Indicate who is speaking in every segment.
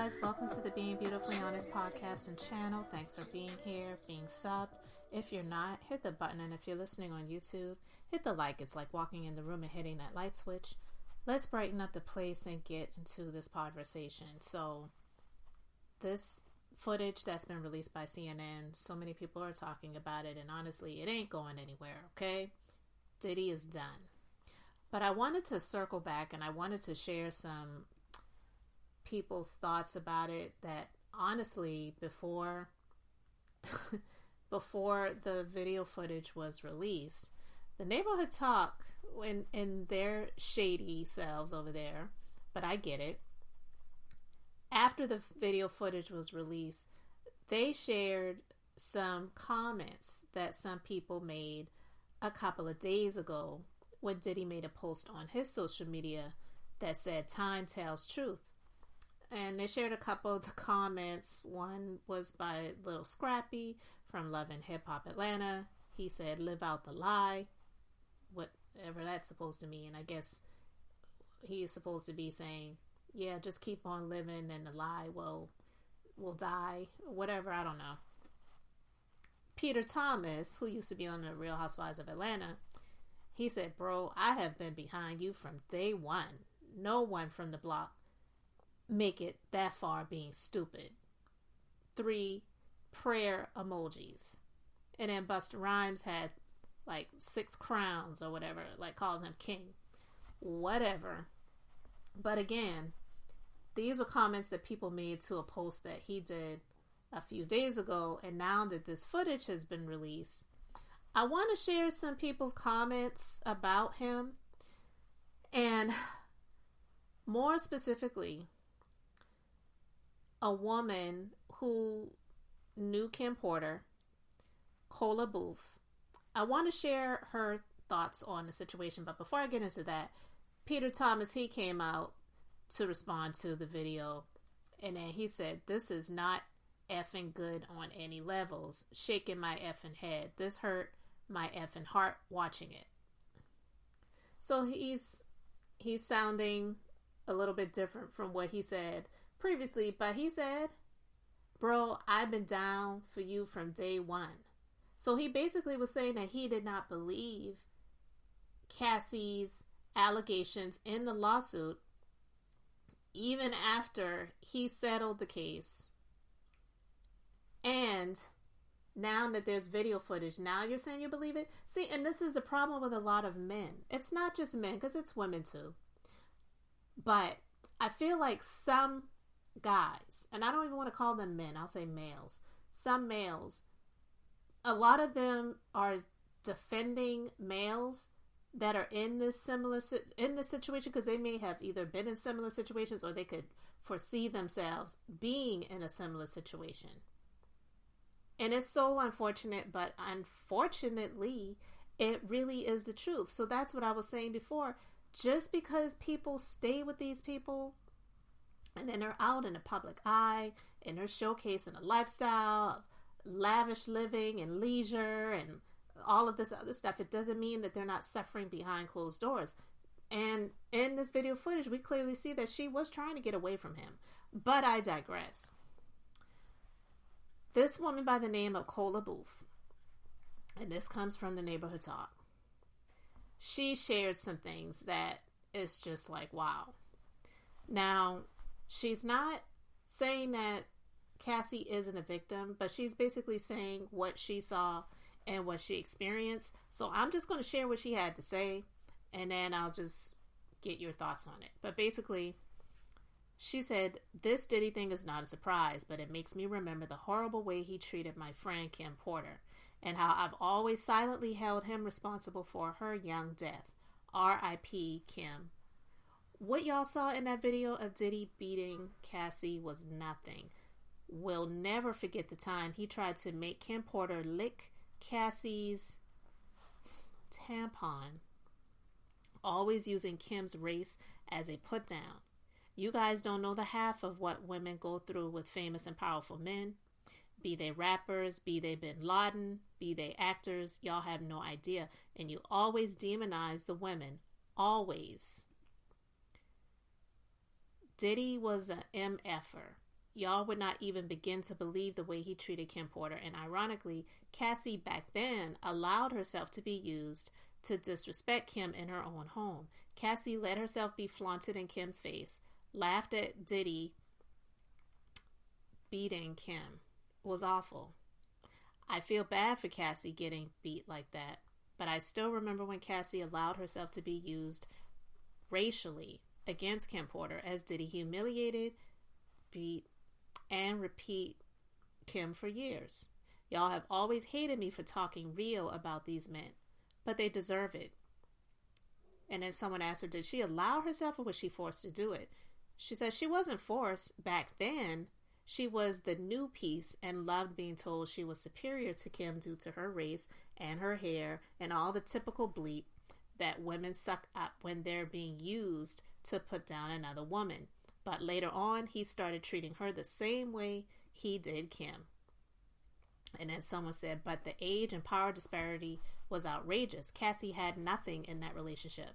Speaker 1: guys, welcome to the Being Beautifully Honest podcast and channel. Thanks for being here, being subbed. If you're not, hit the button, and if you're listening on YouTube, hit the like. It's like walking in the room and hitting that light switch. Let's brighten up the place and get into this conversation. So, this footage that's been released by CNN, so many people are talking about it, and honestly, it ain't going anywhere, okay? Diddy is done. But I wanted to circle back, and I wanted to share some people's thoughts about it that honestly before the video footage was released, the neighborhood talk in their shady selves over there, but I get it. After the video footage was released, they shared some comments that some people made a couple of days ago when Diddy made a post on his social media that said time tells truth. And they shared a couple of the comments. One was by Little Scrappy from Love and Hip Hop Atlanta. He said, "Live out the lie," whatever that's supposed to mean. I guess he is supposed to be saying, yeah, just keep on living and the lie will die. Whatever, I don't know. Peter Thomas, who used to be on the Real Housewives of Atlanta, he said, "Bro, I have been behind you from day one. No one from the block make it that far being stupid." 3 prayer emojis. And then Busta Rhymes had like 6 crowns or whatever, like calling him king. Whatever. But again, these were comments that people made to a post that he did a few days ago. And now that this footage has been released, I want to share some people's comments about him. And more specifically, a woman who knew Kim Porter, Kola Boof. I want to share her thoughts on the situation, but before I get into that, Peter Thomas, he came out to respond to the video, and then he said, "This is not effing good on any levels. Shaking my effing head. This hurt my effing heart watching it." So he's sounding a little bit different from what he said previously, but he said, "Bro, I've been down for you from day one." So he basically was saying that he did not believe Cassie's allegations in the lawsuit even after he settled the case. And now that there's video footage, now you're saying you believe it? See, and this is the problem with a lot of men. It's not just men, because it's women too. But I feel like some guys, and I don't even want to call them men, I'll say males. Some males, a lot of them are defending males that are in this situation because they may have either been in similar situations or they could foresee themselves being in a similar situation. And it's so unfortunate, but unfortunately, it really is the truth. So that's what I was saying before. Just because people stay with these people and then they're out in the public eye and they're showcasing a lifestyle of lavish living and leisure and all of this other stuff, it doesn't mean that they're not suffering behind closed doors. And in this video footage, we clearly see that she was trying to get away from him. But I digress. This woman by the name of Kola Boof, and this comes from the Neighborhood Talk, she shared some things that is just like, wow. Now, she's not saying that Cassie isn't a victim, but she's basically saying what she saw and what she experienced. So I'm just going to share what she had to say, and then I'll just get your thoughts on it. But basically, she said, "This Diddy thing is not a surprise, but it makes me remember the horrible way he treated my friend Kim Porter, and how I've always silently held him responsible for her young death. R.I.P. Kim." What y'all saw in that video of Diddy beating Cassie was nothing. We'll never forget the time he tried to make Kim Porter lick Cassie's tampon, always using Kim's race as a put down. You guys don't know the half of what women go through with famous and powerful men. Be they rappers, be they Bin Laden, be they actors, y'all have no idea. And you always demonize the women. Always. Diddy was a MFer. y'all would not even begin to believe the way he treated Kim Porter. And ironically, Cassie back then allowed herself to be used to disrespect Kim in her own home. Cassie let herself be flaunted in Kim's face, laughed at Diddy beating Kim. It was awful. I feel bad for Cassie getting beat like that, but I still remember when Cassie allowed herself to be used racially against Kim Porter as Diddy humiliated, beat, and repeat Kim for years. Y'all have always hated me for talking real about these men, but they deserve it. And then someone asked her, did she allow herself or was she forced to do it? She said she wasn't forced back then. She was the new piece and loved being told she was superior to Kim due to her race and her hair and all the typical bleep that women suck up when they're being used to put down another woman. But later on, he started treating her the same way he did Kim. And then someone said, but the age and power disparity was outrageous. Cassie had nothing in that relationship.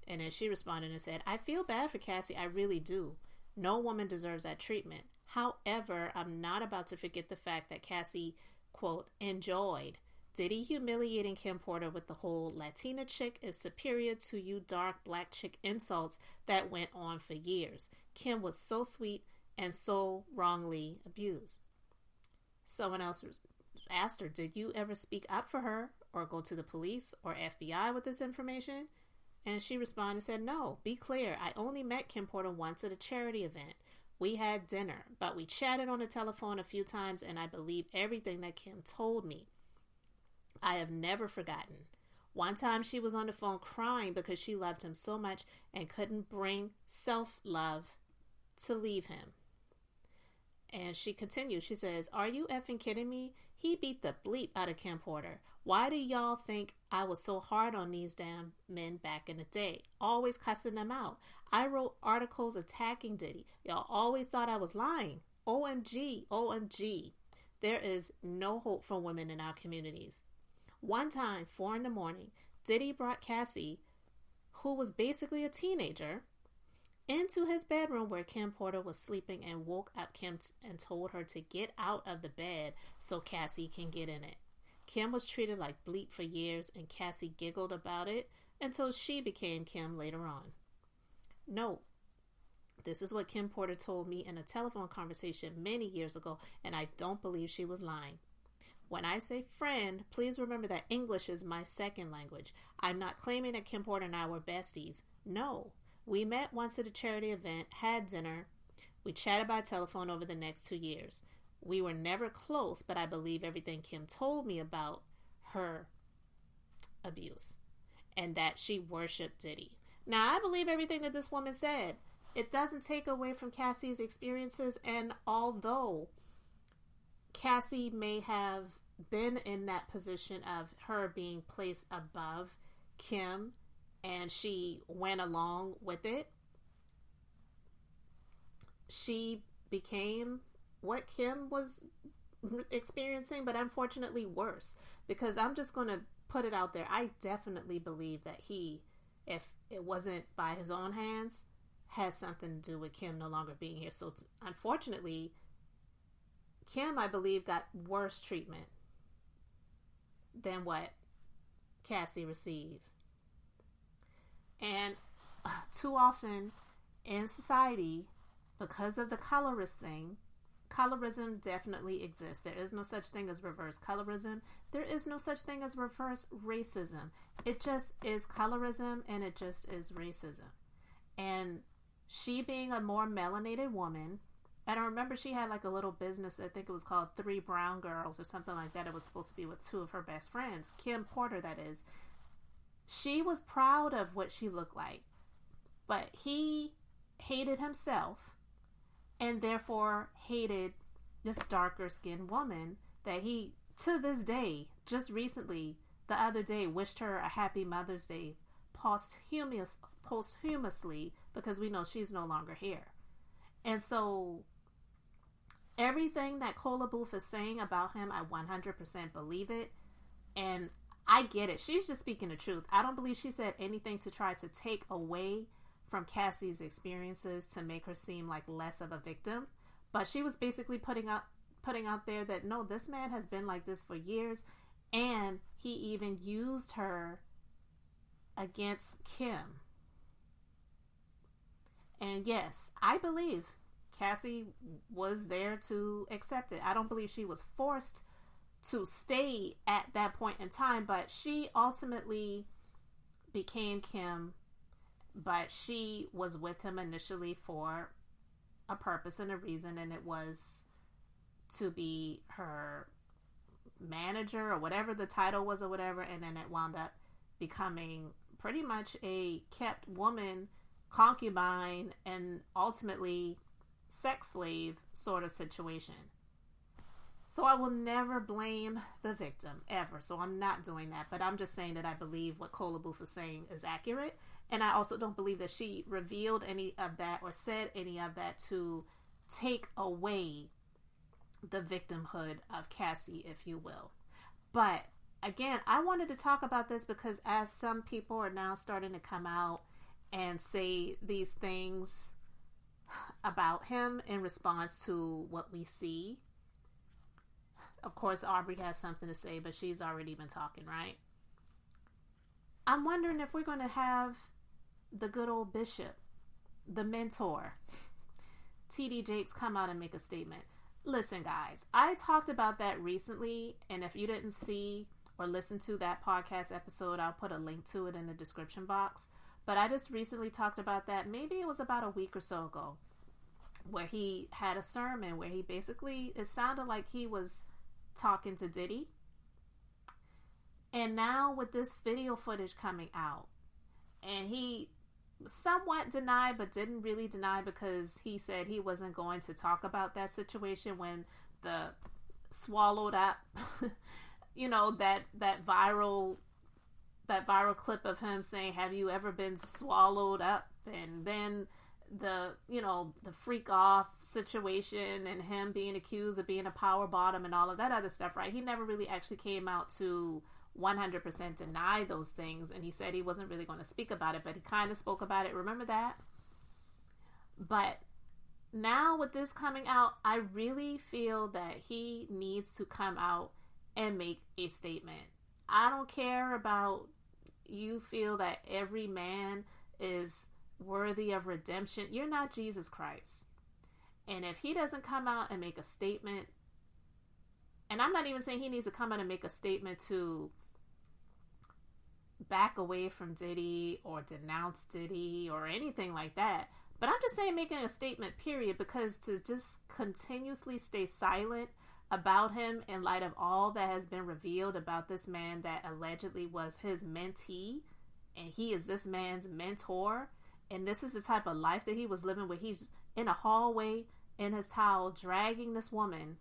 Speaker 1: And then she responded and said, I feel bad for Cassie. I really do. No woman deserves that treatment. However, I'm not about to forget the fact that Cassie, quote, enjoyed Diddy humiliating Kim Porter with the whole Latina chick is superior to you dark black chick insults that went on for years. Kim was so sweet and so wrongly abused. Someone else asked her, did you ever speak up for her or go to the police or FBI with this information? And she responded and said, no, be clear. I only met Kim Porter once at a charity event. We had dinner, but we chatted on the telephone a few times and I believe everything that Kim told me. I have never forgotten. One time she was on the phone crying because she loved him so much and couldn't bring self-love to leave him. And she continued. She says, are you effing kidding me? He beat the bleep out of Kim Porter. Why do y'all think I was so hard on these damn men back in the day? Always cussing them out. I wrote articles attacking Diddy. Y'all always thought I was lying. OMG, OMG. There is no hope for women in our communities. One time, 4 a.m, Diddy brought Cassie, who was basically a teenager, into his bedroom where Kim Porter was sleeping and woke up Kim and told her to get out of the bed so Cassie can get in it. Kim was treated like bleep for years and Cassie giggled about it until she became Kim later on. Note, this is what Kim Porter told me in a telephone conversation many years ago, and I don't believe she was lying. When I say friend, please remember that English is my second language. I'm not claiming that Kim Porter and I were besties. No. We met once at a charity event, had dinner. We chatted by telephone over the next 2 years. We were never close, but I believe everything Kim told me about her abuse and that she worshipped Diddy. Now, I believe everything that this woman said. It doesn't take away from Cassie's experiences, and although Cassie may have been in that position of her being placed above Kim, and she went along with it, she became what Kim was experiencing, but unfortunately worse. Because I'm just going to put it out there. I definitely believe that he, if it wasn't by his own hands, has something to do with Kim no longer being here. So unfortunately, Kim, I believe, got worse treatment than what Cassie received. And too often in society, because of the colorist thing, colorism definitely exists. There is no such thing as reverse colorism. There is no such thing as reverse racism. It just is colorism and it just is racism. And she being a more melanated woman, and I remember she had like a little business, I think it was called 3 Brown Girls or something like that. It was supposed to be with 2 of her best friends, Kim Porter that is. She was proud of what she looked like, but he hated himself and therefore hated this darker skinned woman that he, to this day, just recently, the other day, wished her a happy Mother's Day posthumously, because we know she's no longer here. And so everything that Kola Boof is saying about him, I 100% believe it. And I get it. She's just speaking the truth. I don't believe she said anything to try to take away from Cassie's experiences to make her seem like less of a victim. But she was basically putting out there that no, this man has been like this for years, and he even used her against Kim. And yes, I believe Cassie was there to accept it. I don't believe she was forced to stay at that point in time, but she ultimately became Kim, but she was with him initially for a purpose and a reason, and it was to be her manager or whatever the title was or whatever, and then it wound up becoming pretty much a kept woman, concubine, and ultimately sex slave sort of situation. So I will never blame the victim, ever. So I'm not doing that. But I'm just saying that I believe what Kola Boof is saying is accurate. And I also don't believe that she revealed any of that or said any of that to take away the victimhood of Cassie, if you will. But again, I wanted to talk about this because as some people are now starting to come out and say these things about him in response to what we see. Of course, Aubrey has something to say, but she's already been talking, right? I'm wondering if we're going to have the good old bishop, the mentor, tdjakes, come out and make a statement. Listen, guys, I talked about that recently, and if you didn't see or listen to that podcast episode, I'll put a link to it in the description box. But I just recently talked about that. Maybe it was about a week or so ago, where he had a sermon where he basically, it sounded like he was talking to Diddy. And now with this video footage coming out, and he somewhat denied, but didn't really deny, because he said he wasn't going to talk about that situation when the swallowed up, you know, that viral clip of him saying, have you ever been swallowed up? And then the freak off situation and him being accused of being a power bottom and all of that other stuff, right? He never really actually came out to 100% deny those things, and he said he wasn't really going to speak about it, but he kind of spoke about it. Remember that? But now with this coming out, I really feel that he needs to come out and make a statement. I don't care about you feel that every man is worthy of redemption. You're not Jesus Christ. And if he doesn't come out and make a statement, and I'm not even saying he needs to come out and make a statement to back away from Diddy or denounce Diddy or anything like that, but I'm just saying making a statement, period, because to just continuously stay silent about him in light of all that has been revealed about this man that allegedly was his mentee, and he is this man's mentor, and this is the type of life that he was living, where he's in a hallway in his towel dragging this woman,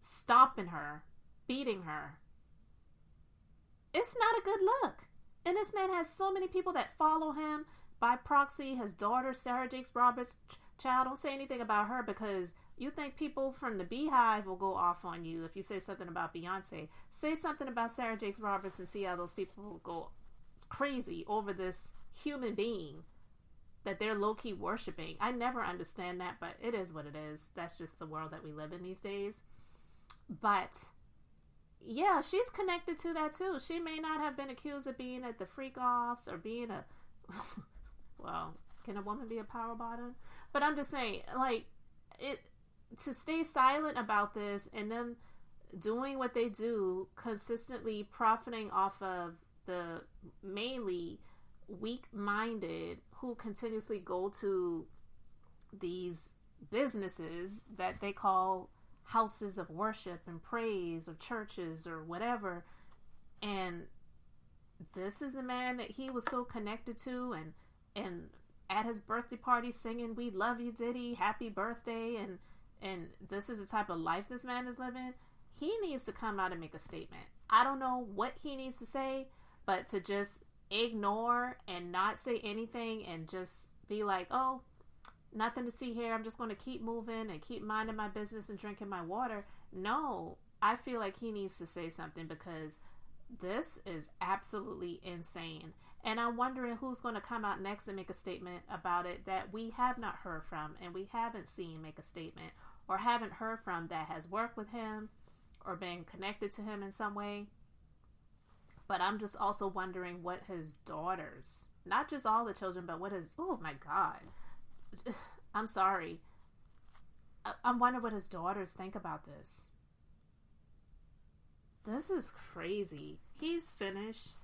Speaker 1: stomping her, beating her. It's not a good look. And this man has so many people that follow him by proxy. His daughter, Sarah Jakes Roberts, child, don't say anything about her, because you think people from the Beehive will go off on you if you say something about Beyonce. Say something about Sarah Jakes Roberts and see how those people will go crazy over this human being that they're low-key worshiping. I never understand that, but it is what it is. That's just the world that we live in these days. But yeah, she's connected to that too. She may not have been accused of being at the freak-offs or being a well, can a woman be a power bottom? But I'm just saying, like, it, to stay silent about this and then doing what they do, consistently profiting off of the mainly weak-minded who continuously go to these businesses that they call houses of worship and praise or churches or whatever, and this is a man that he was so connected to, and at his birthday party singing "We love you, Diddy, happy birthday," and this is the type of life this man is living. He needs to come out and make a statement. I don't know what he needs to say, but to just ignore and not say anything and just be like, oh, nothing to see here, I'm just going to keep moving and keep minding my business and drinking my water. No, I feel like he needs to say something, because this is absolutely insane. And I'm wondering who's going to come out next and make a statement about it that we have not heard from and we haven't seen make a statement, or haven't heard from that has worked with him or been connected to him in some way. But I'm just also wondering what his daughters, not just all the children, but what his, oh my God. I'm sorry. I'm wondering what his daughters think about this. This is crazy. He's finished.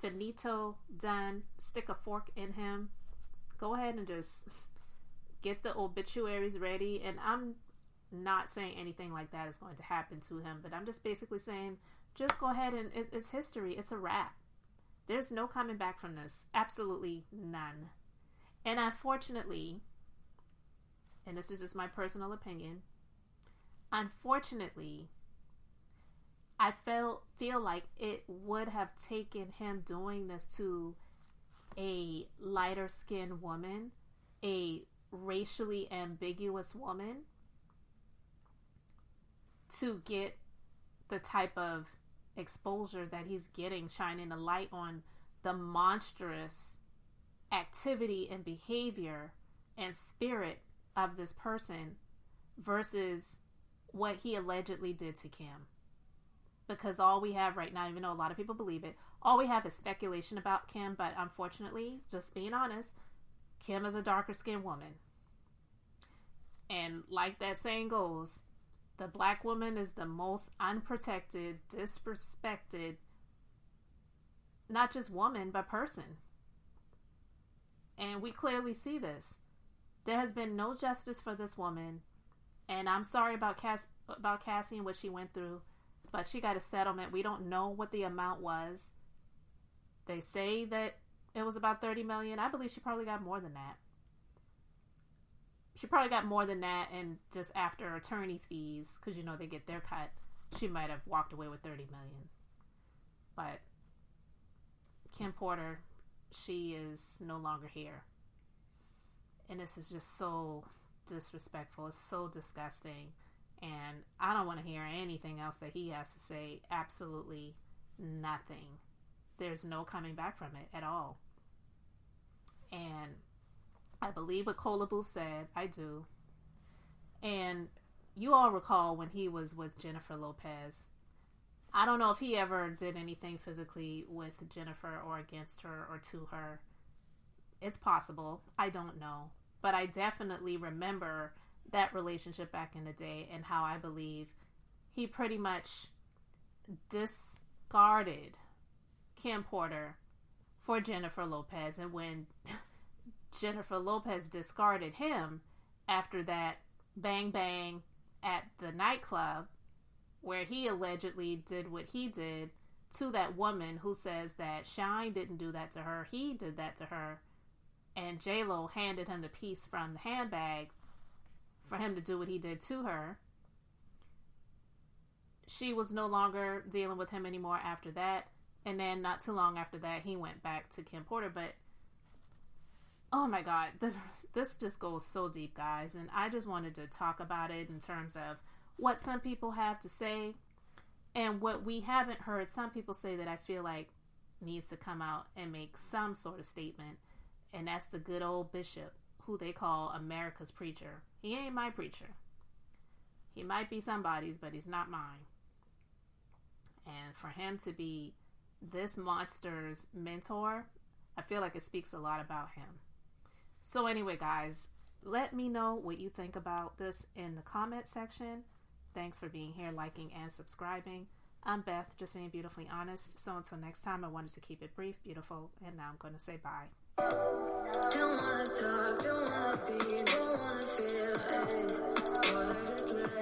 Speaker 1: Finito, done. Stick a fork in him. Go ahead and just get the obituaries ready. And I'm not saying anything like that is going to happen to him, but I'm just basically saying, just go ahead and it's history. It's a wrap. There's no coming back from this. Absolutely none. And unfortunately, and this is just my personal opinion, unfortunately, I feel like it would have taken him doing this to a lighter skinned woman, a racially ambiguous woman, to get the type of exposure that he's getting, shining a light on the monstrous activity and behavior and spirit of this person versus what he allegedly did to Kim. Because all we have right now, even though a lot of people believe it, all we have is speculation about Kim. But unfortunately, just being honest, Kim is a darker skinned woman. And like that saying goes, the black woman is the most unprotected, disrespected, not just woman, but person. And we clearly see this. There has been no justice for this woman. And I'm sorry about Cassie and what she went through. But she got a settlement. We don't know what the amount was. They say that it was about $30 million. I believe she probably got more than that. She probably got more than that, and just after attorney's fees, because they get their cut, she might have walked away with $30 million. But Kim Porter, she is no longer here. And this is just so disrespectful. It's so disgusting. And I don't want to hear anything else that he has to say. Absolutely nothing. There's no coming back from it at all. And I believe what Kola Boof said. I do. And you all recall when he was with Jennifer Lopez. I don't know if he ever did anything physically with Jennifer or against her or to her. It's possible. I don't know. But I definitely remember that relationship back in the day and how I believe he pretty much discarded Kim Porter for Jennifer Lopez. And when Jennifer Lopez discarded him after that bang bang at the nightclub where he allegedly did what he did to that woman who says that Shine didn't do that to her, he did that to her, and J-Lo handed him the piece from the handbag for him to do what he did to her. She was no longer dealing with him anymore after that. And then not too long after that, he went back to Kim Porter. But, oh my God, this just goes so deep, guys. And I just wanted to talk about it in terms of what some people have to say and what we haven't heard. Some people say that I feel like needs to come out and make some sort of statement. And that's the good old bishop, who they call America's preacher. He ain't my preacher. He might be somebody's, but he's not mine. And for him to be this monster's mentor, I feel like it speaks a lot about him. So anyway, guys, let me know what you think about this in the comment section. Thanks for being here, liking, and subscribing. I'm Beth, just being beautifully honest. So until next time, I wanted to keep it brief, beautiful, and now I'm going to say bye.
Speaker 2: Don't wanna talk, don't wanna see, don't wanna feel, ayy. All that is left.